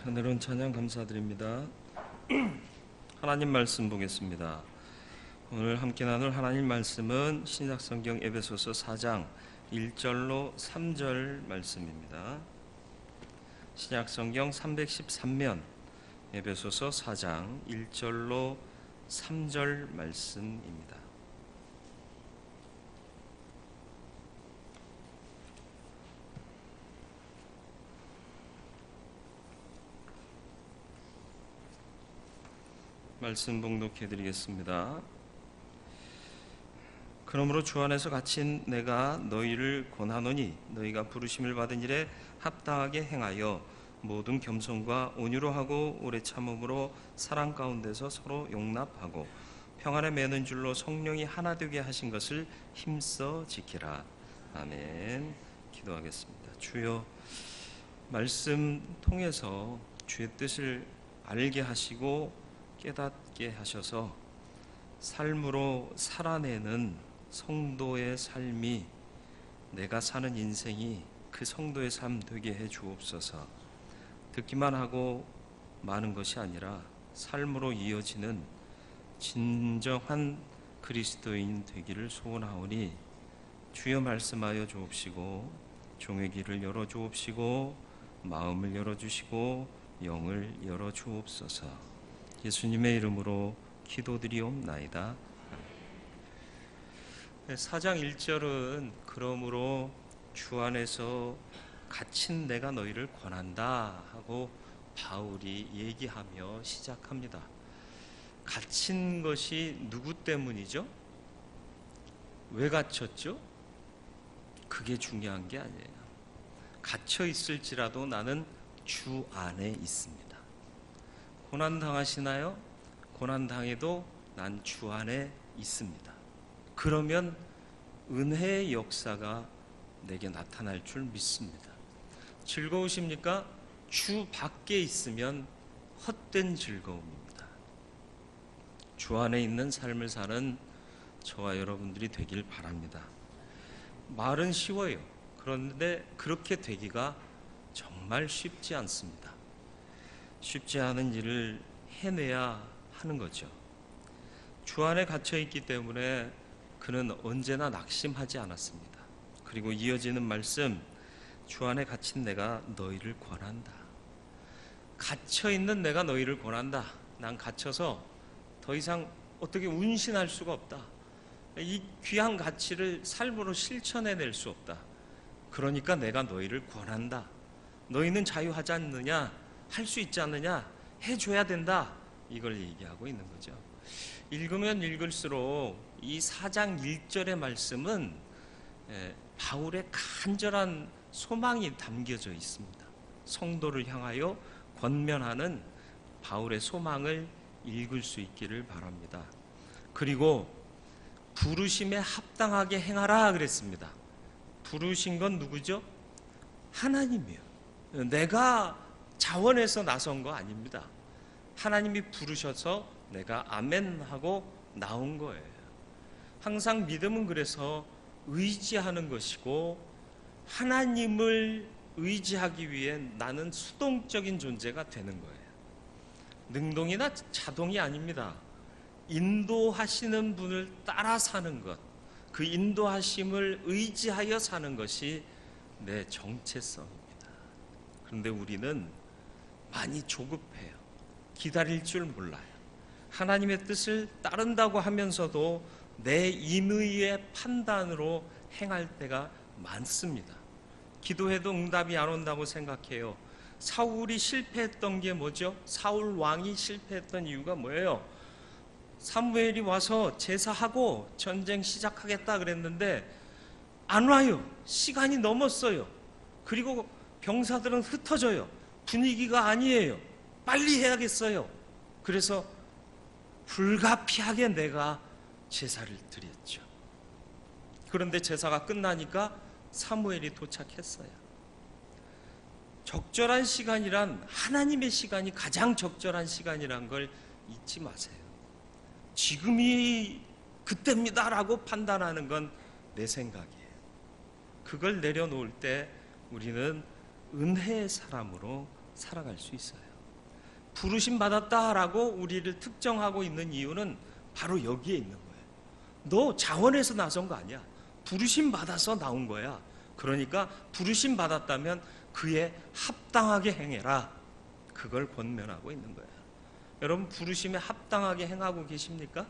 오늘은 찬양 감사드립니다. 하나님 말씀 보겠습니다. 오늘 함께 나눌 하나님 말씀은 신약성경 에베소서 4장 1절로 3절 말씀입니다. 신약성경 313면 에베소서 4장 1절로 3절 말씀입니다. 말씀 봉독해 드리겠습니다. 그러므로 주 안에서 갇힌 내가 너희를 권하노니 너희가 부르심을 받은 일에 합당하게 행하여 모든 겸손과 온유로 하고 오래 참음으로 사랑 가운데서 서로 용납하고 평안에 매는 줄로 성령이 하나 되게 하신 것을 힘써 지키라. 아멘. 기도하겠습니다. 주여, 말씀 통해서 주의 뜻을 알게 하시고 깨닫게 하셔서 삶으로 살아내는 성도의 삶이, 내가 사는 인생이 그 성도의 삶 되게 해 주옵소서. 듣기만 하고 마는 것이 아니라 삶으로 이어지는 진정한 그리스도인 되기를 소원하오니 주여 말씀하여 주옵시고 종의 귀를 열어 주옵시고 마음을 열어 주시고 영을 열어 주옵소서. 예수님의 이름으로 기도드리옵나이다. 4장 1절은 그러므로 주 안에서 갇힌 내가 너희를 권한다 하고 바울이 얘기하며 시작합니다. 갇힌 것이 누구 때문이죠? 왜 갇혔죠? 그게 중요한 게 아니에요. 갇혀 있을지라도 나는 주 안에 있습니다. 고난당하시나요? 고난당해도 난 주 안에 있습니다. 그러면 은혜의 역사가 내게 나타날 줄 믿습니다. 즐거우십니까? 주 밖에 있으면 헛된 즐거움입니다. 주 안에 있는 삶을 사는 저와 여러분들이 되길 바랍니다. 말은 쉬워요. 그런데 그렇게 되기가 정말 쉽지 않습니다. 쉽지 않은 일을 해내야 하는 거죠. 주 안에 갇혀 있기 때문에 그는 언제나 낙심하지 않았습니다. 그리고 이어지는 말씀, 주 안에 갇힌 내가 너희를 권한다. 갇혀 있는 내가 너희를 권한다. 난 갇혀서 더 이상 어떻게 운신할 수가 없다. 이 귀한 가치를 삶으로 실천해낼 수 없다. 그러니까 내가 너희를 권한다. 너희는 자유하지 않느냐? 할 수 있지 않느냐? 해줘야 된다. 이걸 얘기하고 있는 거죠. 읽으면 읽을수록 이 4장 1절의 말씀은 바울의 간절한 소망이 담겨져 있습니다. 성도를 향하여 권면하는 바울의 소망을 읽을 수 있기를 바랍니다. 그리고 부르심에 합당하게 행하라 그랬습니다. 부르신 건 누구죠? 하나님이요. 내가 자원해서 나선 거 아닙니다. 하나님이 부르셔서 내가 아멘 하고 나온 거예요. 항상 믿음은 그래서 의지하는 것이고, 하나님을 의지하기 위해 나는 수동적인 존재가 되는 거예요. 능동이나 자동이 아닙니다. 인도하시는 분을 따라 사는 것, 그 인도하심을 의지하여 사는 것이 내 정체성입니다. 그런데 우리는 많이 조급해요. 기다릴 줄 몰라요. 하나님의 뜻을 따른다고 하면서도 내 인의의 판단으로 행할 때가 많습니다. 기도해도 응답이 안 온다고 생각해요. 사울이 실패했던 게 뭐죠? 사울 왕이 실패했던 이유가 뭐예요? 사무엘이 와서 제사하고 전쟁 시작하겠다 그랬는데 안 와요. 시간이 넘었어요. 그리고 병사들은 흩어져요. 분위기가 아니에요. 빨리 해야겠어요. 그래서 불가피하게 내가 제사를 드렸죠. 그런데 제사가 끝나니까 사무엘이 도착했어요. 적절한 시간이란, 하나님의 시간이 가장 적절한 시간이란 걸 잊지 마세요. 지금이 그때입니다라고 판단하는 건 내 생각이에요. 그걸 내려놓을 때 우리는 은혜의 사람으로 살아갈 수 있어요. 부르심 받았다라고 우리를 특정하고 있는 이유는 바로 여기에 있는 거예요. 너 자원해서 나선 거 아니야. 부르심 받아서 나온 거야. 그러니까 부르심 받았다면 그에 합당하게 행해라. 그걸 권면하고 있는 거예요. 여러분, 부르심에 합당하게 행하고 계십니까?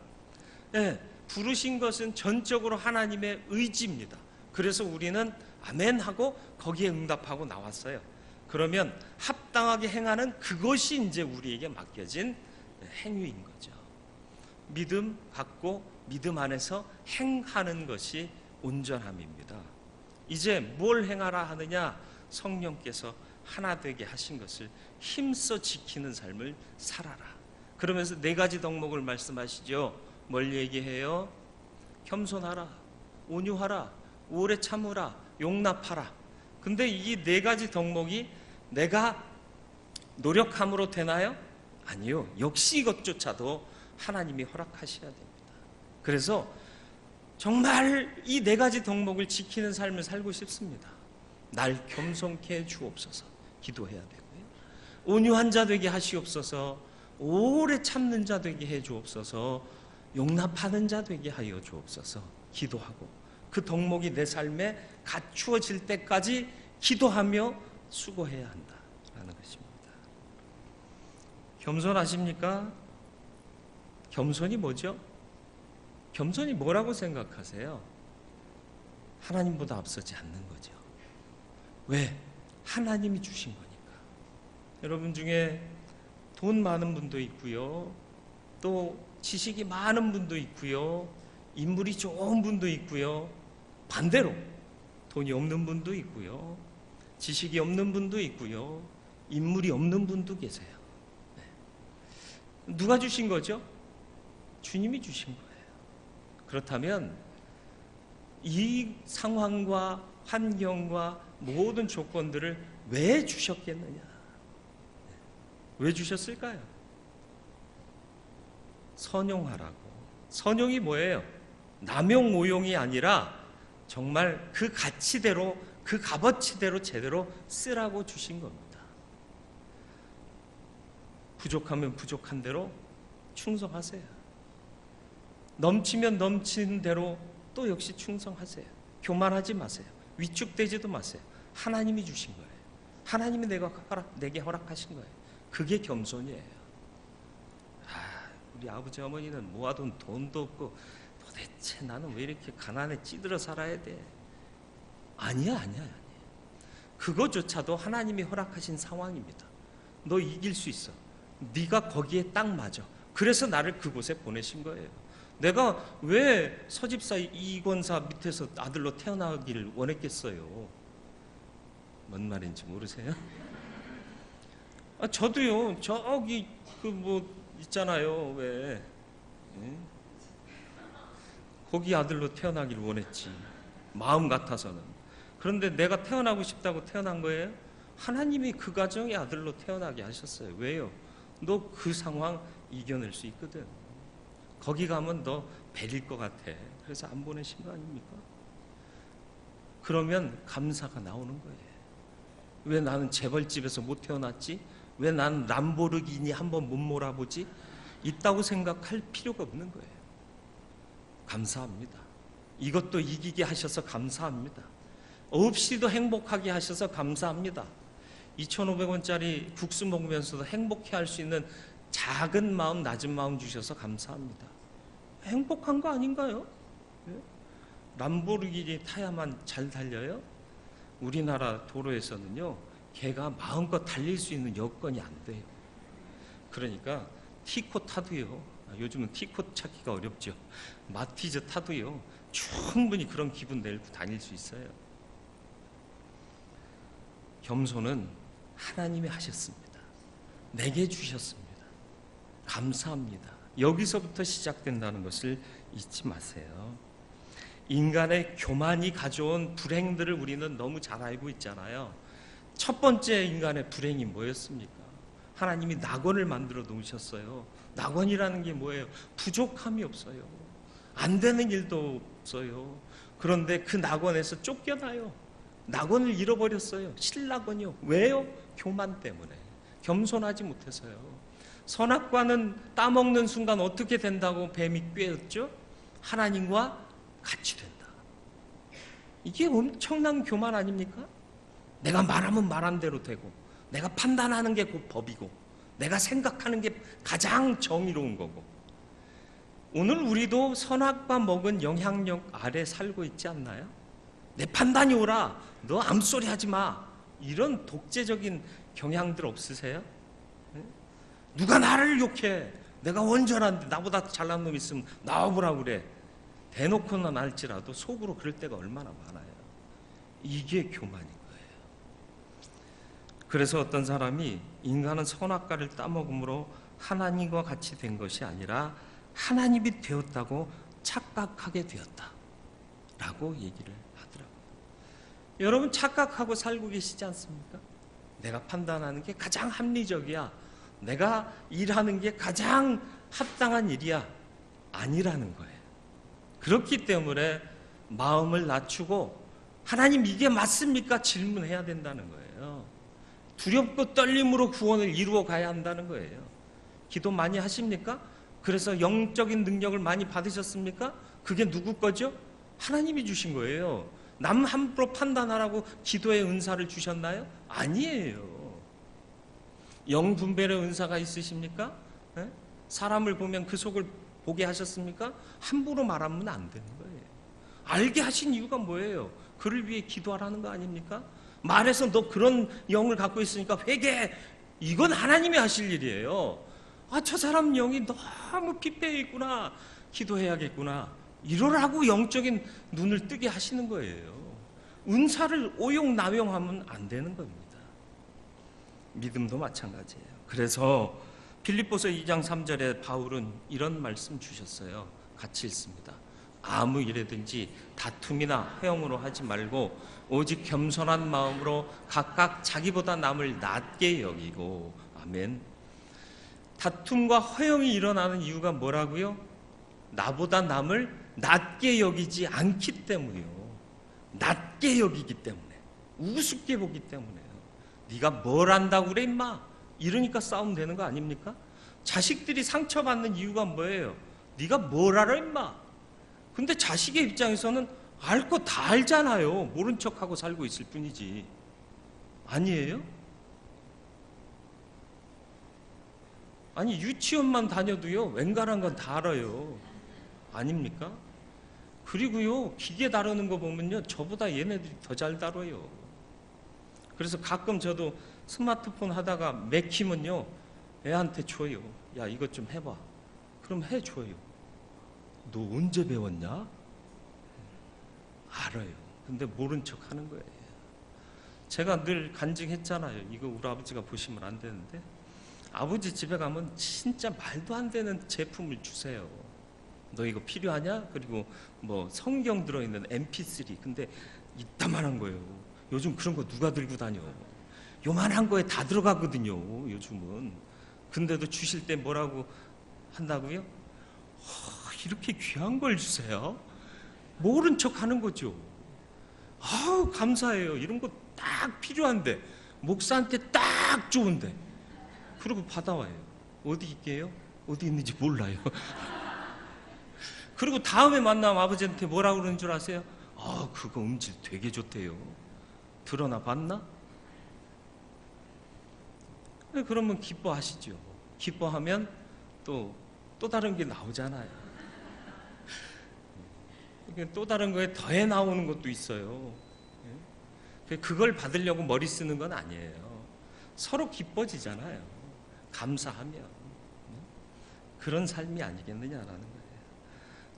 네, 부르신 것은 전적으로 하나님의 의지입니다. 그래서 우리는 아멘 하고 거기에 응답하고 나왔어요. 그러면 합당하게 행하는 그것이 이제 우리에게 맡겨진 행위인 거죠. 믿음 갖고 믿음 안에서 행하는 것이 온전함입니다. 이제 뭘 행하라 하느냐? 성령께서 하나 되게 하신 것을 힘써 지키는 삶을 살아라. 그러면서 4가지 덕목을 말씀하시죠. 뭘 얘기해요? 겸손하라, 온유하라, 오래 참으라, 용납하라. 근데 이 4가지 덕목이 내가 노력함으로 되나요? 아니요. 역시 이것조차도 하나님이 허락하셔야 됩니다. 그래서 정말 이 4가지 덕목을 지키는 삶을 살고 싶습니다. 날 겸손케 해 주옵소서 기도해야 되고요. 온유한 자 되게 하시옵소서, 오래 참는 자 되게 해 주옵소서, 용납하는 자 되게 하여 주옵소서 기도하고, 그 덕목이 내 삶에 갖추어질 때까지 기도하며 수고해야 한다라는 것입니다. 겸손하십니까? 겸손이 뭐죠? 겸손이 뭐라고 생각하세요? 하나님보다 앞서지 않는 거죠. 왜? 하나님이 주신 거니까. 여러분 중에 돈 많은 분도 있고요, 또 지식이 많은 분도 있고요, 인물이 좋은 분도 있고요, 반대로 돈이 없는 분도 있고요, 지식이 없는 분도 있고요, 인물이 없는 분도 계세요. 네. 누가 주신 거죠? 주님이 주신 거예요. 그렇다면 이 상황과 환경과 모든 조건들을 왜 주셨겠느냐? 왜 주셨을까요? 선용하라고. 선용이 뭐예요? 남용 오용이 아니라 정말 그 가치대로, 그 값어치대로 제대로 쓰라고 주신 겁니다. 부족하면 부족한 대로 충성하세요. 넘치면 넘치는 대로 또 역시 충성하세요. 교만하지 마세요. 위축되지도 마세요. 하나님이 주신 거예요. 하나님이 내게 허락하신 거예요. 그게 겸손이에요. 우리 아버지 어머니는 모아둔 돈도 없고 도대체 나는 왜 이렇게 가난에 찌들어 살아야 돼? 아니야. 그거조차도 하나님이 허락하신 상황입니다. 너 이길 수 있어. 네가 거기에 딱 맞아. 그래서 나를 그곳에 보내신 거예요. 내가 왜 서집사 이권사 밑에서 아들로 태어나기를 원했겠어요? 뭔 말인지 모르세요? 저도요. 저기 있잖아요. 왜? 거기 아들로 태어나기를 원했지. 마음 같아서는. 그런데 내가 태어나고 싶다고 태어난 거예요? 하나님이 그 가정의 아들로 태어나게 하셨어요. 왜요? 너 그 상황 이겨낼 수 있거든. 거기 가면 너 베릴 것 같아. 그래서 안 보내신 거 아닙니까? 그러면 감사가 나오는 거예요. 왜 나는 재벌집에서 못 태어났지? 왜 나는 람보르기니 한번 못 몰아보지? 있다고 생각할 필요가 없는 거예요. 감사합니다. 이것도 이기게 하셔서 감사합니다. 없이도 행복하게 하셔서 감사합니다. 2,500원짜리 국수 먹으면서도 행복해 할 수 있는 작은 마음, 낮은 마음 주셔서 감사합니다. 행복한 거 아닌가요? 람보르기니 타야만 잘 달려요? 우리나라 도로에서는요, 걔가 마음껏 달릴 수 있는 여건이 안 돼요. 그러니까 티코 타도요, 요즘은 티코 찾기가 어렵죠. 마티즈 타도요, 충분히 그런 기분 내고 다닐 수 있어요. 겸손은 하나님이 하셨습니다. 내게 주셨습니다. 감사합니다. 여기서부터 시작된다는 것을 잊지 마세요. 인간의 교만이 가져온 불행들을 우리는 너무 잘 알고 있잖아요. 첫 번째 인간의 불행이 뭐였습니까? 하나님이 낙원을 만들어 놓으셨어요. 낙원이라는 게 뭐예요? 부족함이 없어요. 안 되는 일도 없어요. 그런데 그 낙원에서 쫓겨나요. 낙원을 잃어버렸어요. 신낙원이요. 왜요? 교만 때문에. 겸손하지 못해서요. 선악과는 따먹는 순간 어떻게 된다고 뱀이 꾀었죠? 하나님과 같이 된다. 이게 엄청난 교만 아닙니까? 내가 말하면 말한 대로 되고, 내가 판단하는 게 곧 법이고, 내가 생각하는 게 가장 정의로운 거고. 오늘 우리도 선악과 먹은 영향력 아래 살고 있지 않나요? 내 판단이 옳아, 너 암소리 하지 마, 이런 독재적인 경향들 없으세요? 누가 나를 욕해, 내가 온전한데 나보다 잘난 놈 있으면 나와보라고 그래. 대놓고는 알지라도 속으로 그럴 때가 얼마나 많아요. 이게 교만인 거예요. 그래서 어떤 사람이 인간은 선악과를 따먹음으로 하나님과 같이 된 것이 아니라 하나님이 되었다고 착각하게 되었다 라고 얘기를 하더라고요. 여러분, 착각하고 살고 계시지 않습니까? 내가 판단하는 게 가장 합리적이야, 내가 일하는 게 가장 합당한 일이야, 아니라는 거예요. 그렇기 때문에 마음을 낮추고 하나님 이게 맞습니까? 질문해야 된다는 거예요. 두렵고 떨림으로 구원을 이루어 가야 한다는 거예요. 기도 많이 하십니까? 그래서 영적인 능력을 많이 받으셨습니까? 그게 누구 거죠? 하나님이 주신 거예요. 남 함부로 판단하라고 기도의 은사를 주셨나요? 아니에요. 영분별의 은사가 있으십니까? 네? 사람을 보면 그 속을 보게 하셨습니까? 함부로 말하면 안 되는 거예요. 알게 하신 이유가 뭐예요? 그를 위해 기도하라는 거 아닙니까? 말해서 너 그런 영을 갖고 있으니까 회개해, 이건 하나님이 하실 일이에요. 아, 저 사람 영이 너무 피폐해 있구나, 기도해야겠구나, 이러라고 영적인 눈을 뜨게 하시는 거예요. 은사를 오용나용하면 안 되는 겁니다. 믿음도 마찬가지예요. 그래서 빌립보서 2장 3절에 바울은 이런 말씀 주셨어요. 같이 읽습니다. 아무 일에든지 다툼이나 회영으로 하지 말고 오직 겸손한 마음으로 각각 자기보다 남을 낮게 여기고. 아멘. 다툼과 허영이 일어나는 이유가 뭐라고요? 나보다 남을 낮게 여기지 않기 때문이요. 낮게 여기기 때문에, 우습게 보기 때문에요. 네가 뭘 안다고 그래 임마, 이러니까 싸움 되는 거 아닙니까? 자식들이 상처받는 이유가 뭐예요? 네가 뭘 알아 임마. 근데 자식의 입장에서는 알 거 다 알잖아요. 모른 척하고 살고 있을 뿐이지. 아니에요? 아니, 유치원만 다녀도요, 웬간한 건 다 알아요. 아닙니까? 그리고요, 기계 다루는 거 보면요, 저보다 얘네들이 더 잘 다뤄요. 그래서 가끔 저도 스마트폰 하다가 맥히면요, 애한테 줘요. 야, 이것 좀 해봐. 그럼 해줘요. 너 언제 배웠냐? 알아요. 근데 모른 척 하는 거예요. 제가 늘 간증했잖아요. 이거 우리 아버지가 보시면 안 되는데, 아버지 집에 가면 진짜 말도 안 되는 제품을 주세요. 너 이거 필요하냐? 그리고 뭐 성경 들어있는 mp3, 근데 이따만한 거예요. 요즘 그런 거 누가 들고 다녀? 요만한 거에 다 들어가거든요, 요즘은. 근데도 주실 때 뭐라고 한다고요? 이렇게 귀한 걸 주세요? 모른 척 하는 거죠. 아우, 감사해요. 이런 거 딱 필요한데, 목사한테 딱 좋은데. 그리고 받아와요. 어디 있게요? 어디 있는지 몰라요. 그리고 다음에 만나면 아버지한테 뭐라고 그러는 줄 아세요? 아, 그거 음질 되게 좋대요. 들어나 봤나? 그러면 기뻐하시죠. 기뻐하면 또 다른 게 나오잖아요. 또 다른 거에 더해 나오는 것도 있어요. 그걸 받으려고 머리 쓰는 건 아니에요. 서로 기뻐지잖아요. 감사하면. 그런 삶이 아니겠느냐라는 거예요.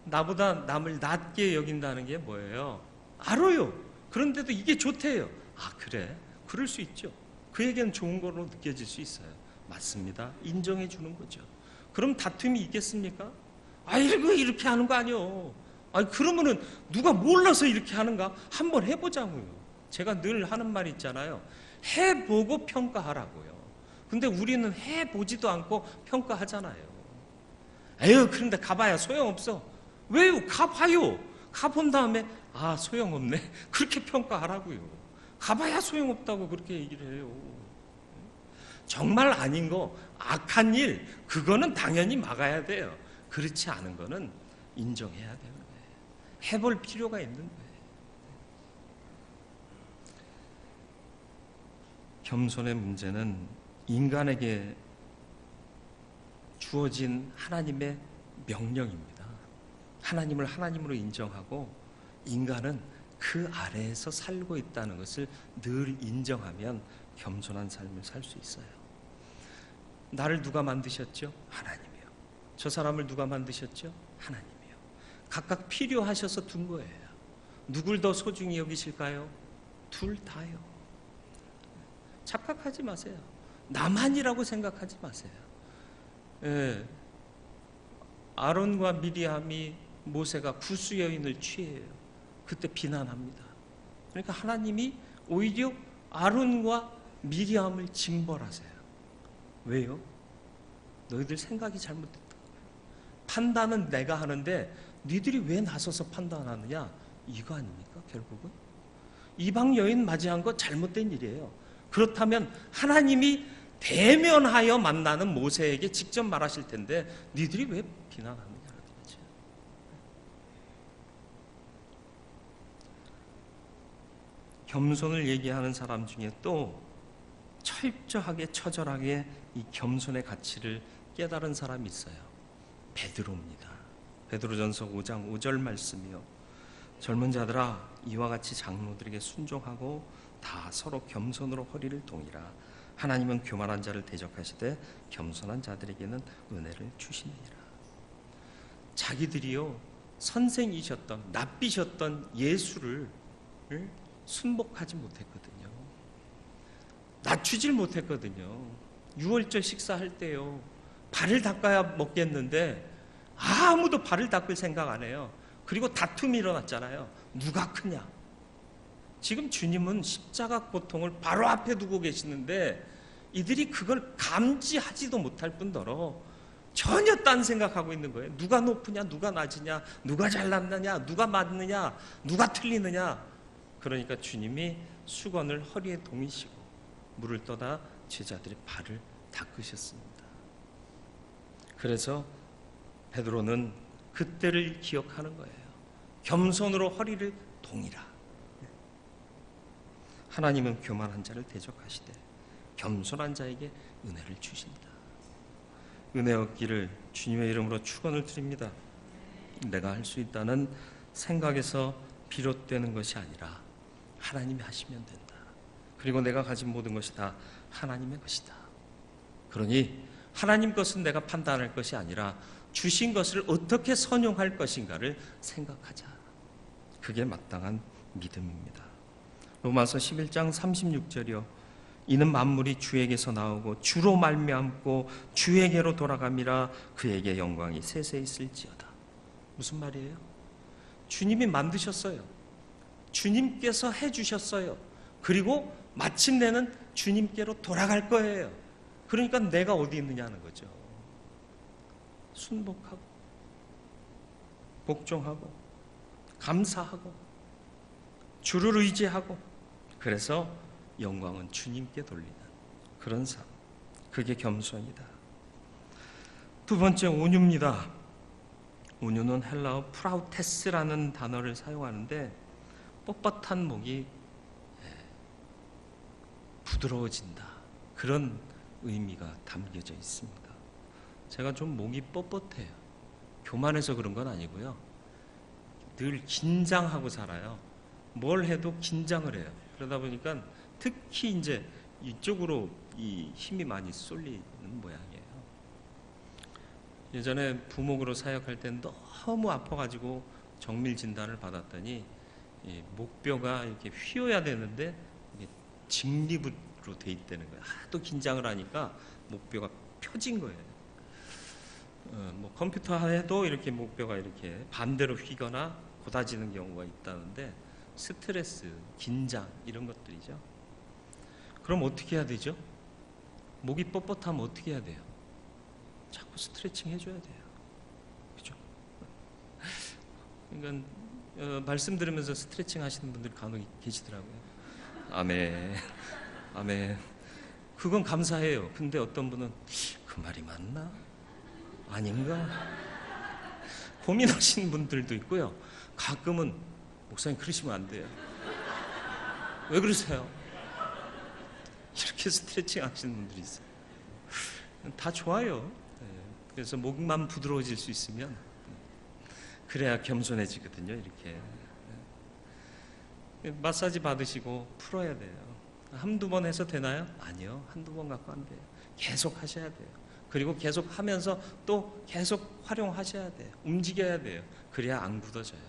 나보다 남을 낮게 여긴다는 게 뭐예요? 알아요. 그런데도 이게 좋대요. 아, 그래? 그럴 수 있죠. 그에겐 좋은 거로 느껴질 수 있어요. 맞습니다. 인정해 주는 거죠. 그럼 다툼이 있겠습니까? 아, 이렇게 하는 거 아니요. 아니, 그러면은 누가 몰라서 이렇게 하는가? 한번 해보자고요. 제가 늘 하는 말 있잖아요. 해보고 평가하라고요. 근데 우리는 해보지도 않고 평가하잖아요. 에휴, 그런데 가봐야 소용없어. 왜요? 가봐요. 가본 다음에 아, 소용없네. 그렇게 평가하라고요. 가봐야 소용없다고 그렇게 얘기를 해요. 정말 아닌 거, 악한 일, 그거는 당연히 막아야 돼요. 그렇지 않은 거는 인정해야 되는 거예요. 해볼 필요가 있는 거예요. 겸손의 문제는 인간에게 주어진 하나님의 명령입니다. 하나님을 하나님으로 인정하고 인간은 그 아래에서 살고 있다는 것을 늘 인정하면 겸손한 삶을 살 수 있어요. 나를 누가 만드셨죠? 하나님이요. 저 사람을 누가 만드셨죠? 하나님이요. 각각 필요하셔서 둔 거예요. 누굴 더 소중히 여기실까요? 둘 다요. 착각하지 마세요. 나만이라고 생각하지 마세요. 예. 아론과 미리암이 모세가 구수 여인을 취해요. 그때 비난합니다. 그러니까 하나님이 오히려 아론과 미리암을 징벌하세요. 왜요? 너희들 생각이 잘못됐다. 판단은 내가 하는데 니들이 왜 나서서 판단하느냐? 이거 아닙니까? 결국은 이방 여인 맞이한 거 잘못된 일이에요. 그렇다면 하나님이 대면하여 만나는 모세에게 직접 말하실 텐데 니들이 왜 비난하느냐? 겸손을 얘기하는 사람 중에 또 철저하게 처절하게 이 겸손의 가치를 깨달은 사람이 있어요. 베드로입니다. 베드로전서 5장 5절 말씀이요. 젊은 자들아 이와 같이 장로들에게 순종하고 다 서로 겸손으로 허리를 동이라. 하나님은 교만한 자를 대적하시되 겸손한 자들에게는 은혜를 주시느니라. 자기들이요 선생이셨던 납비셨던 예수를 순복하지 못했거든요. 낮추질 못했거든요. 유월절 식사할 때요 발을 닦아야 먹겠는데 아무도 발을 닦을 생각 안 해요. 그리고 다툼이 일어났잖아요. 누가 크냐. 지금 주님은 십자가 고통을 바로 앞에 두고 계시는데 이들이 그걸 감지하지도 못할 뿐더러 전혀 딴 생각하고 있는 거예요. 누가 높으냐, 누가 낮으냐, 누가 잘났느냐, 누가 맞느냐, 누가 틀리느냐. 그러니까 주님이 수건을 허리에 동이시고 물을 떠다 제자들의 발을 닦으셨습니다. 그래서 베드로는 그때를 기억하는 거예요. 겸손으로 허리를 동이라. 하나님은 교만한 자를 대적하시되 겸손한 자에게 은혜를 주신다. 은혜 얻기를 주님의 이름으로 축원을 드립니다. 내가 할 수 있다는 생각에서 비롯되는 것이 아니라 하나님이 하시면 된다. 그리고 내가 가진 모든 것이 다 하나님의 것이다. 그러니 하나님 것은 내가 판단할 것이 아니라 주신 것을 어떻게 선용할 것인가를 생각하자. 그게 마땅한 믿음입니다. 로마서 11장 36절이요. 이는 만물이 주에게서 나오고 주로 말미암고 주에게로 돌아감이라. 그에게 영광이 세세 있을지어다. 무슨 말이에요? 주님이 만드셨어요. 주님께서 해주셨어요. 그리고 마침내는 주님께로 돌아갈 거예요. 그러니까 내가 어디 있느냐는 거죠. 순복하고 복종하고 감사하고 주를 의지하고 그래서 영광은 주님께 돌리는 그런 삶. 그게 겸손이다. 두 번째 온유입니다. 온유는 헬라어 프라우테스라는 단어를 사용하는데 뻣뻣한 목이 부드러워진다. 그런 의미가 담겨져 있습니다. 제가 좀 목이 뻣뻣해요. 교만해서 그런 건 아니고요. 늘 긴장하고 살아요. 뭘 해도 긴장을 해요. 그러다 보니까 특히 이제 이쪽으로 이 힘이 많이 쏠리는 모양이에요. 예전에 부목으로 사역할 때 너무 아파가지고 정밀 진단을 받았더니 목뼈가 이렇게 휘어야 되는데 직립으로 돼 있다는 거예요. 하도 긴장을 하니까 목뼈가 펴진 거예요. 뭐 컴퓨터 해도 이렇게 목뼈가 이렇게 반대로 휘거나 곧아지는 경우가 있다는데 스트레스, 긴장 이런 것들이죠. 그럼 어떻게 해야 되죠? 목이 뻣뻣하면 어떻게 해야 돼요? 자꾸 스트레칭 해줘야 돼요. 그죠? 그러니까 말씀 들으면서 스트레칭 하시는 분들 간혹 계시더라고요. 아멘. 아멘. 그건 감사해요. 근데 어떤 분은 그 말이 맞나? 아닌가? 고민하시는 분들도 있고요. 가끔은 목사님 그러시면 안 돼요. 왜 그러세요? 이렇게 스트레칭 하시는 분들이 있어요. 다 좋아요. 그래서 목만 부드러워질 수 있으면 그래야 겸손해지거든요. 이렇게 마사지 받으시고 풀어야 돼요. 한두 번 해서 되나요? 아니요. 한두 번 갖고 안 돼요. 계속 하셔야 돼요. 그리고 계속 하면서 또 계속 활용하셔야 돼요. 움직여야 돼요. 그래야 안 굳어져요.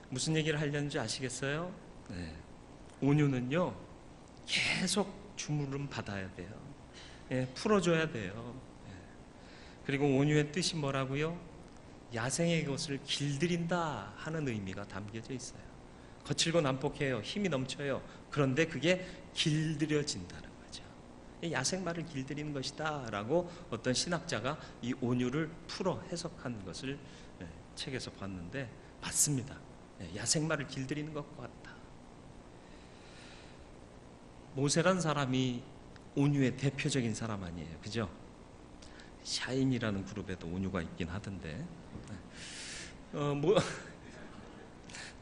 무슨 얘기를 하려는지 아시겠어요? 네. 온유는요, 계속 주물음 받아야 돼요. 예, 풀어줘야 돼요. 예. 그리고 온유의 뜻이 뭐라고요? 야생의 것을 길들인다 하는 의미가 담겨져 있어요. 거칠고 난폭해요. 힘이 넘쳐요. 그런데 그게 길들여진다는 거죠. 야생마를 길들이는 것이다 라고 어떤 신학자가 이 온유를 풀어 해석한 것을 책에서 봤는데 맞습니다. 야생마를 길들이는 것 같다. 모세란 사람이 온유의 대표적인 사람 아니에요. 그죠? 샤인이라는 그룹에도 온유가 있긴 하던데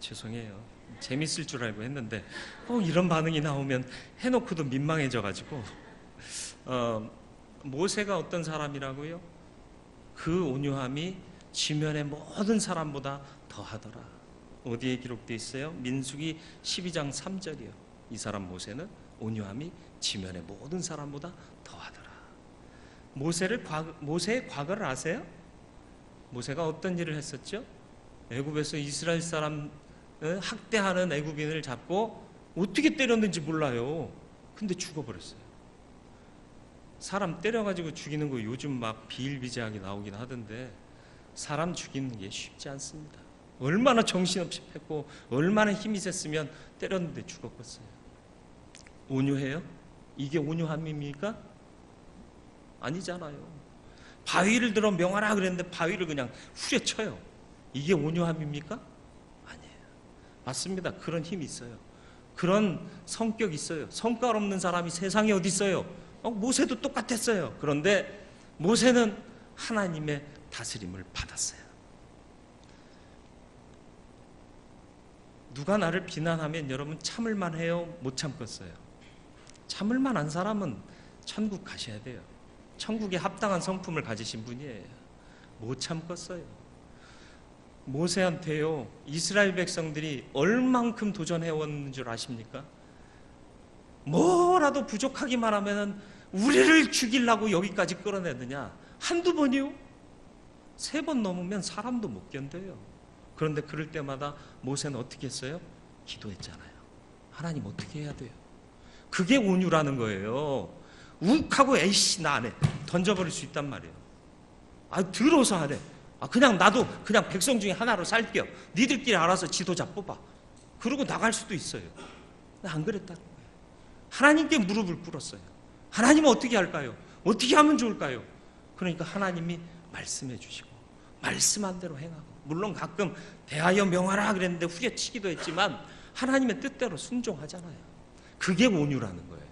죄송해요. 재밌을 줄 알고 했는데 꼭 이런 반응이 나오면 해놓고도 민망해져가지고 모세가 어떤 사람이라고요? 그 온유함이 지면의 모든 사람보다 더하더라. 어디에 기록되어 있어요? 민수기 12장 3절이요. 이 사람 모세는 온유함이 지면의 모든 사람보다 더하더라. 모세의 과거를 아세요? 모세가 어떤 일을 했었죠? 애굽에서 이스라엘 사람 학대하는 애굽인을 잡고 어떻게 때렸는지 몰라요. 근데 죽어버렸어요. 사람 때려가지고 죽이는 거 요즘 막 비일비재하게 나오긴 하던데 사람 죽이는 게 쉽지 않습니다. 얼마나 정신없이 했고 얼마나 힘이 셌으면 때렸는데 죽었겠어요. 온유해요? 이게 온유함입니까? 아니잖아요. 바위를 들어 명하라 그랬는데 바위를 그냥 후려쳐요. 이게 온유함입니까? 아니에요. 맞습니다. 그런 힘이 있어요. 그런 성격이 있어요. 성깔 없는 사람이 세상에 어디 있어요? 모세도 똑같았어요. 그런데 모세는 하나님의 다스림을 받았어요. 누가 나를 비난하면 여러분 참을만 해요? 못 참겠어요? 참을만 한 사람은 천국 가셔야 돼요. 천국에 합당한 성품을 가지신 분이에요. 못 참겠어요. 모세한테요, 이스라엘 백성들이 얼만큼 도전해왔는 줄 아십니까? 뭐라도 부족하기만 하면 우리를 죽이려고 여기까지 끌어내느냐? 한두 번이요? 3번 넘으면 사람도 못 견뎌요. 그런데 그럴 때마다 모세는 어떻게 했어요? 기도했잖아요. 하나님 어떻게 해야 돼요? 그게 온유라는 거예요. 욱하고 에이씨 나 안 해. 던져버릴 수 있단 말이에요. 들어서 하래. 그냥 나도 그냥 백성 중에 하나로 살게요. 니들끼리 알아서 지도자 뽑아. 그러고 나갈 수도 있어요. 안 그랬다는 거예요. 하나님께 무릎을 꿇었어요. 하나님은 어떻게 할까요? 어떻게 하면 좋을까요? 그러니까 하나님이 말씀해 주시고 말씀한 대로 행하고, 물론 가끔 대하여 명하라 그랬는데 후려치기도 했지만 하나님의 뜻대로 순종하잖아요. 그게 온유라는 거예요.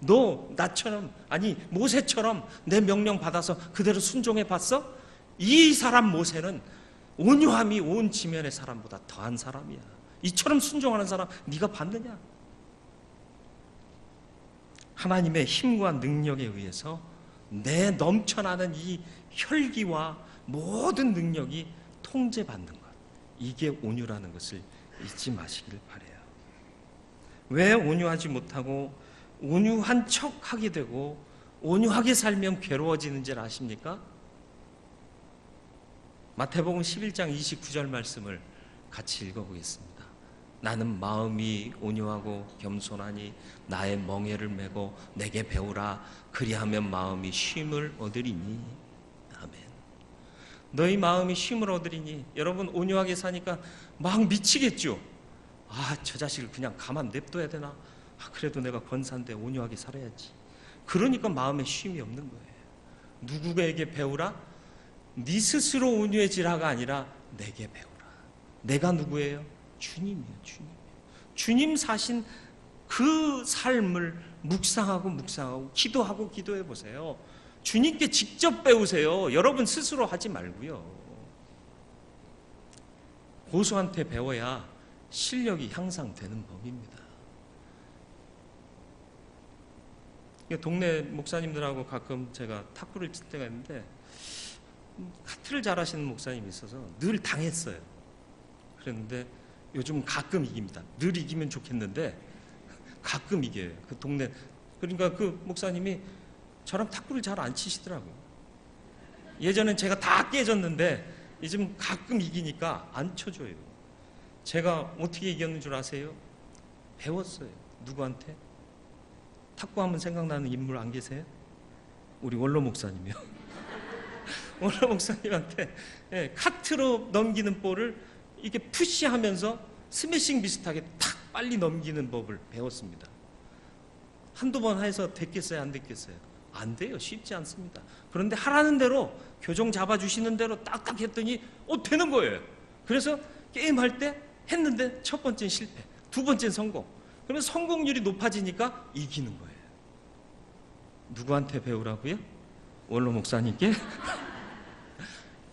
너 나처럼, 아니 모세처럼 내 명령 받아서 그대로 순종해 봤어? 이 사람 모세는 온유함이 온 지면의 사람보다 더한 사람이야. 이처럼 순종하는 사람 네가 봤느냐? 하나님의 힘과 능력에 의해서 내 넘쳐나는 이 혈기와 모든 능력이 통제받는 것, 이게 온유라는 것을 잊지 마시길 바라요. 왜 온유하지 못하고 온유한 척 하게 되고 온유하게 살면 괴로워지는지 아십니까? 마태복음 11장 29절 말씀을 같이 읽어보겠습니다. 나는 마음이 온유하고 겸손하니 나의 멍에를 메고 내게 배우라. 그리하면 마음이 쉼을 얻으리니. 아멘. 너희 마음이 쉼을 얻으리니. 여러분 온유하게 사니까 막 미치겠죠. 저 자식을 그냥 가만 냅둬야 되나? 그래도 내가 권사인데 온유하게 살아야지. 그러니까 마음에 쉼이 없는 거예요. 누구에게 배우라? 네 스스로 온유해지라가 아니라 내게 배우라. 내가 누구예요? 주님이에요. 주님 사신 그 삶을 묵상하고 기도하고 기도해 보세요. 주님께 직접 배우세요. 여러분 스스로 하지 말고요. 고수한테 배워야 실력이 향상되는 법입니다. 동네 목사님들하고 가끔 제가 탁구를 칠 때가 있는데 카트를 잘하시는 목사님이 있어서 늘 당했어요. 그랬는데 요즘 가끔 이깁니다. 늘 이기면 좋겠는데 가끔 이겨요. 그 동네, 그러니까 그 목사님이 저랑 탁구를 잘 안 치시더라고요. 예전엔 제가 다 깨졌는데 요즘 가끔 이기니까 안 쳐줘요. 제가 어떻게 이겼는 줄 아세요? 배웠어요. 누구한테? 탁구하면 생각나는 인물 안 계세요? 우리 원로 목사님이요. 원로 목사님한테 카트로 넘기는 볼을 이렇게 푸시하면서 스매싱 비슷하게 탁 빨리 넘기는 법을 배웠습니다. 한두 번 해서 됐겠어요? 안 됐겠어요? 안 돼요. 쉽지 않습니다. 그런데 하라는 대로 교정 잡아주시는 대로 딱딱 했더니 되는 거예요. 그래서 게임할 때 했는데 첫 번째는 실패, 두 번째는 성공. 그러면 성공률이 높아지니까 이기는 거예요. 누구한테 배우라고요? 원로 목사님께?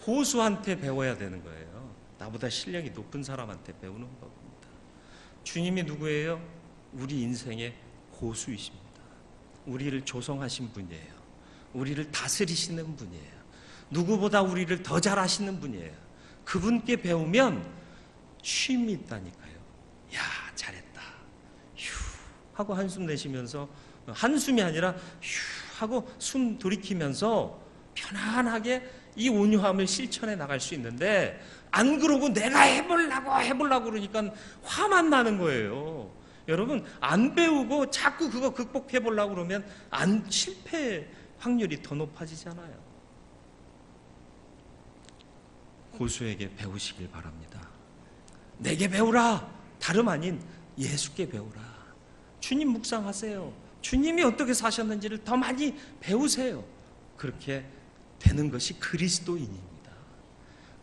고수한테 배워야 되는 거예요. 나보다 실력이 높은 사람한테 배우는 겁니다. 주님이 누구예요? 우리 인생의 고수이십니다. 우리를 조성하신 분이에요. 우리를 다스리시는 분이에요. 누구보다 우리를 더 잘하시는 분이에요. 그분께 배우면 쉼이 있다니까요. 야, 잘했다. 휴 하고 한숨 내쉬면서, 한숨이 아니라 휴 하고 숨 돌이키면서 편안하게 이 온유함을 실천해 나갈 수 있는데, 안 그러고 내가 해보려고 그러니까 화만 나는 거예요. 여러분, 안 배우고 자꾸 그거 극복해 보려고 그러면 실패 확률이 더 높아지잖아요. 고수에게 배우시길 바랍니다. 내게 배우라. 다름 아닌 예수께 배우라. 주님 묵상하세요. 주님이 어떻게 사셨는지를 더 많이 배우세요. 그렇게 되는 것이 그리스도인입니다.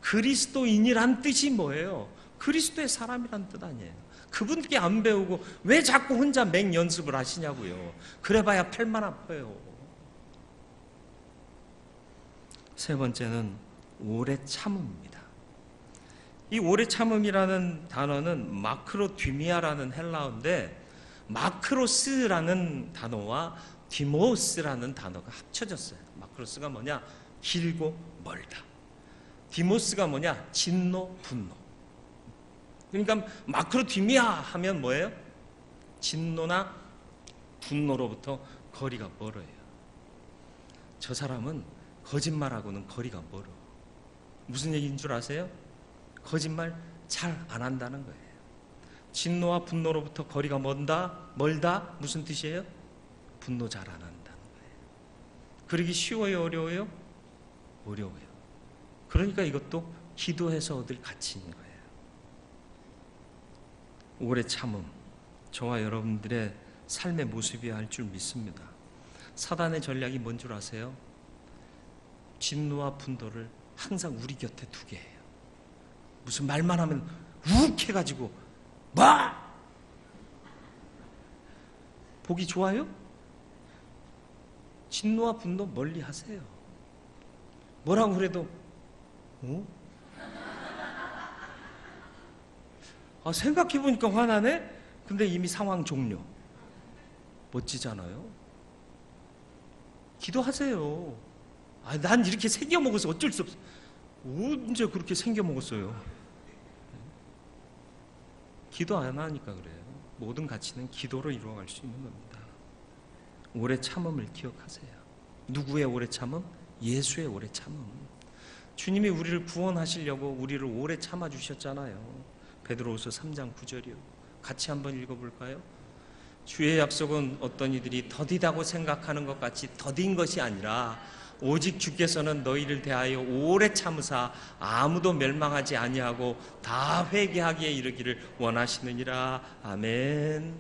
그리스도인이란 뜻이 뭐예요? 그리스도의 사람이란 뜻 아니에요. 그분께 안 배우고 왜 자꾸 혼자 맹 연습을 하시냐고요. 그래봐야 팔만 아파요. 세 번째는 오래 참음입니다. 이 오래 참음이라는 단어는 마크로디미아라는 헬라어인데, 마크로스라는 단어와 디모스라는 단어가 합쳐졌어요. 마크로스가 뭐냐? 길고 멀다. 디모스가 뭐냐? 진노, 분노. 그러니까 마크로디미아 하면 뭐예요? 진노나 분노로부터 거리가 멀어요. 저 사람은 거짓말하고는 거리가 멀어. 무슨 얘기인 줄 아세요? 거짓말 잘 안 한다는 거예요. 진노와 분노로부터 거리가 멀다 무슨 뜻이에요? 분노 잘 안 한다는 거예요. 그러기 쉬워요? 어려워요? 어려워요. 그러니까 이것도 기도해서 얻을 가치인 거예요. 오래 참음, 저와 여러분들의 삶의 모습이어야 할 줄 믿습니다. 사단의 전략이 뭔 줄 아세요? 진노와 분노를 항상 우리 곁에 두게 해요. 무슨 말만 하면 욱 해가지고 뭐? 보기 좋아요? 진노와 분노 멀리 하세요. 뭐라고 그래도 생각해보니까 화나네? 근데 이미 상황 종료. 멋지잖아요? 기도하세요. 난 이렇게 생겨먹어서 어쩔 수 없어. 언제 그렇게 생겨먹었어요? 기도 안 하니까 그래요. 모든 가치는 기도로 이루어갈 수 있는 겁니다. 오래 참음을 기억하세요. 누구의 오래 참음? 예수의 오래 참음. 주님이 우리를 구원하시려고 우리를 오래 참아주셨잖아요. 베드로후서 3장 9절이요. 같이 한번 읽어볼까요? 주의 약속은 어떤 이들이 더디다고 생각하는 것 같이 더딘 것이 아니라 오직 주께서는 너희를 대하여 오래 참으사 아무도 멸망하지 아니하고 다 회개하기에 이르기를 원하시느니라. 아멘.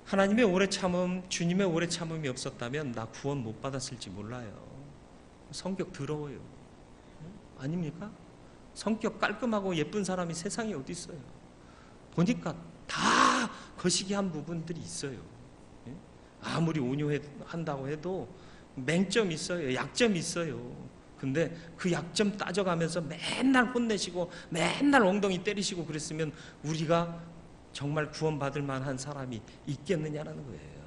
하나님의 오래 참음, 주님의 오래 참음이 없었다면 나 구원 못 받았을지 몰라요. 성격 더러워요. 아닙니까? 성격 깔끔하고 예쁜 사람이 세상에 어디 있어요? 보니까 다 거시기한 부분들이 있어요. 예? 아무리 온유한다고 해도 맹점이 있어요. 약점이 있어요. 근데 그 약점 따져가면서 맨날 혼내시고 맨날 엉덩이 때리시고 그랬으면 우리가 정말 구원받을 만한 사람이 있겠느냐라는 거예요.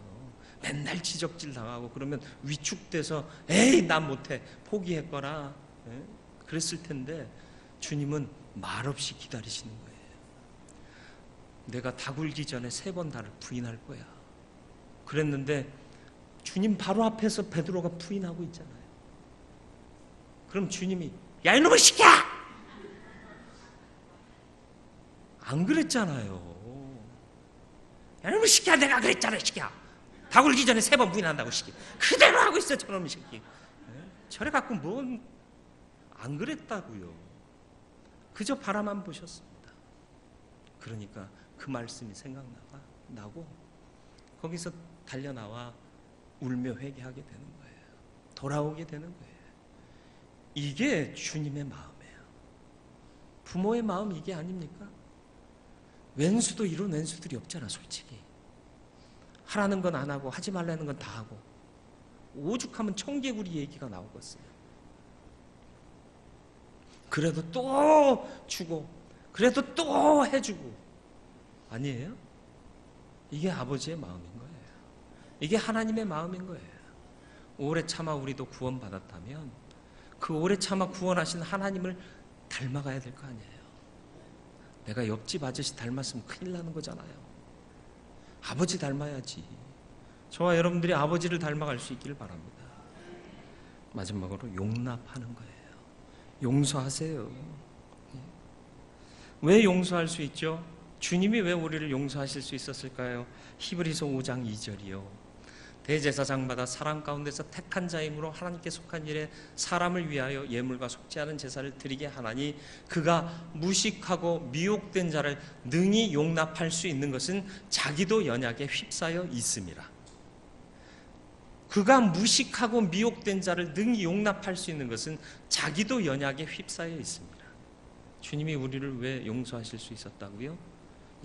맨날 지적질 당하고 그러면 위축돼서 에이 난 못해 포기했거나 그랬을 텐데 주님은 말없이 기다리시는 거예요. 내가 다 굴기 전에 3번 나를 부인할 거야. 그랬는데 주님 바로 앞에서 베드로가 부인하고 있잖아요. 그럼 주님이 야 이놈의 새끼야! 안 그랬잖아요. 야 이놈의 새끼야 내가 그랬잖아 새끼야. 다 굴기 전에 3번 부인한다고 새끼. 그대로 하고 있어 저놈의 새끼. 저래 갖고 뭔 안 그랬다고요. 그저 바라만 보셨습니다. 그러니까 그 말씀이 생각나고 거기서 달려나와 울며 회개하게 되는 거예요. 돌아오게 되는 거예요. 이게 주님의 마음이에요. 부모의 마음 이게 아닙니까? 왼수도 이런 왼수들이 없잖아 솔직히. 하라는 건 안 하고 하지 말라는 건 다 하고 오죽하면 청개구리 얘기가 나오겠어요. 그래도 또 주고 그래도 또 해주고 아니에요? 이게 아버지의 마음인 거예요. 이게 하나님의 마음인 거예요. 오래 참아 우리도 구원받았다면 그 오래 참아 구원하신 하나님을 닮아가야 될 거 아니에요. 내가 옆집 아저씨 닮았으면 큰일 나는 거잖아요. 아버지 닮아야지. 저와 여러분들이 아버지를 닮아갈 수 있기를 바랍니다. 마지막으로 용납하는 거예요. 용서하세요. 왜 용서할 수 있죠? 주님이 왜 우리를 용서하실 수 있었을까요? 히브리서 5장 2절이요. 대제사장마다 사람 가운데서 택한 자이므로 하나님께 속한 일에 사람을 위하여 예물과 속지 않은 제사를 드리게 하나니 그가 무식하고 미혹된 자를 능히 용납할 수 있는 것은 자기도 연약에 휩싸여 있음이라. 그가 무식하고 미혹된 자를 능히 용납할 수 있는 것은 자기도 연약에 휩싸여 있습니다. 주님이 우리를 왜 용서하실 수 있었다고요?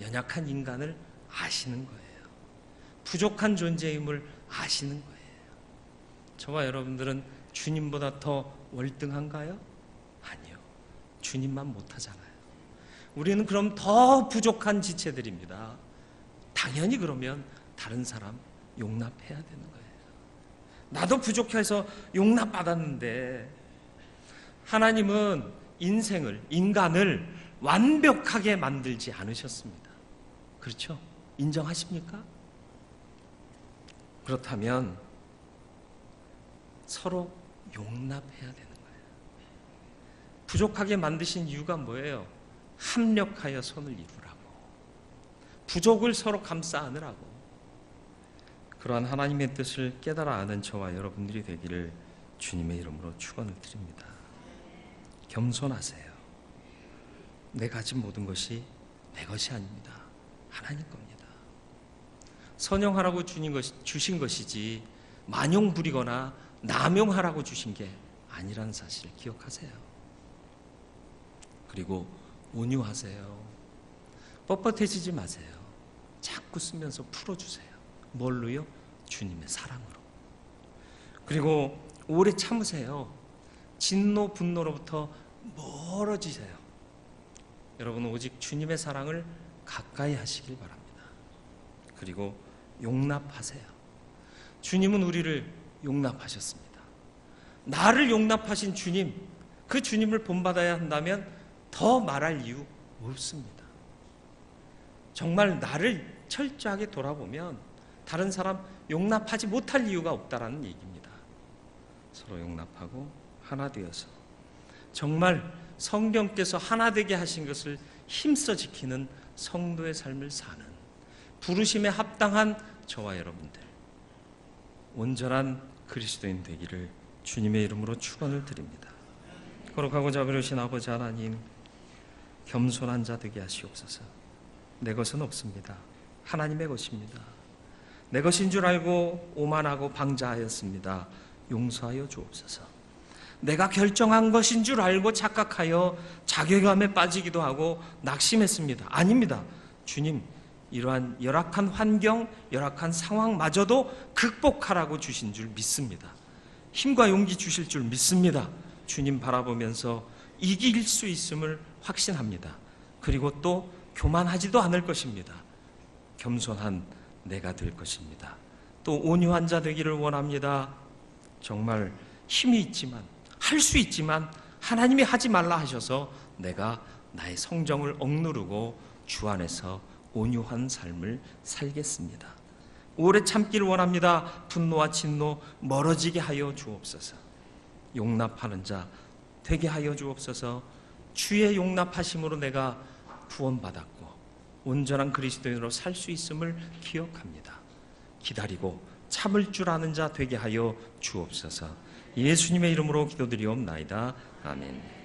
연약한 인간을 아시는 거예요. 부족한 존재임을 아시는 거예요. 저와 여러분들은 주님보다 더 월등한가요? 아니요. 주님만 못하잖아요. 우리는 그럼 더 부족한 지체들입니다. 당연히 그러면 다른 사람 용납해야 되는 거예요. 나도 부족해서 용납받았는데 하나님은 인간을 완벽하게 만들지 않으셨습니다. 그렇죠? 인정하십니까? 그렇다면 서로 용납해야 되는 거예요. 부족하게 만드신 이유가 뭐예요? 합력하여 선을 이루라고. 부족을 서로 감싸 안으라고. 그러한 하나님의 뜻을 깨달아 아는 저와 여러분들이 되기를 주님의 이름으로 축원을 드립니다. 겸손하세요. 내 가진 모든 것이 내 것이 아닙니다. 하나님 겁니다. 선영하라고 주신 것이지 만용 부리거나 남용하라고 주신 게 아니라는 사실을 기억하세요. 그리고 온유하세요. 뻣뻣해지지 마세요. 자꾸 쓰면서 풀어주세요. 뭘로요? 주님의 사랑으로. 그리고 오래 참으세요. 진노, 분노로부터 멀어지세요. 여러분 오직 주님의 사랑을 가까이 하시길 바랍니다. 그리고 용납하세요. 주님은 우리를 용납하셨습니다. 나를 용납하신 주님, 그 주님을 본받아야 한다면 더 말할 이유 없습니다. 정말 나를 철저하게 돌아보면 다른 사람 용납하지 못할 이유가 없다라는 얘기입니다. 서로 용납하고 하나 되어서 정말 성령께서 하나 되게 하신 것을 힘써 지키는 성도의 삶을 사는 부르심에 합당한 저와 여러분들 온전한 그리스도인 되기를 주님의 이름으로 축원을 드립니다. 거룩하고 자비로우신 아버지 하나님, 겸손한 자 되게 하시옵소서. 내 것은 없습니다. 하나님의 것입니다. 내 것인 줄 알고 오만하고 방자하였습니다. 용서하여 주옵소서. 내가 결정한 것인 줄 알고 착각하여 자괴감에 빠지기도 하고 낙심했습니다. 아닙니다. 주님, 이러한 열악한 환경, 열악한 상황마저도 극복하라고 주신 줄 믿습니다. 힘과 용기 주실 줄 믿습니다. 주님 바라보면서 이길 수 있음을 확신합니다. 그리고 또 교만하지도 않을 것입니다. 겸손한 내가 될 것입니다. 또 온유한 자 되기를 원합니다. 정말 힘이 있지만, 할 수 있지만 하나님이 하지 말라 하셔서 내가 나의 성정을 억누르고 주 안에서 온유한 삶을 살겠습니다. 오래 참기를 원합니다. 분노와 진노 멀어지게 하여 주옵소서. 용납하는 자 되게 하여 주옵소서. 주의 용납하심으로 내가 구원받았고 온전한 그리스도인으로 살 수 있음을 기억합니다. 기다리고 참을 줄 아는 자 되게 하여 주옵소서. 예수님의 이름으로 기도드리옵나이다. 아멘.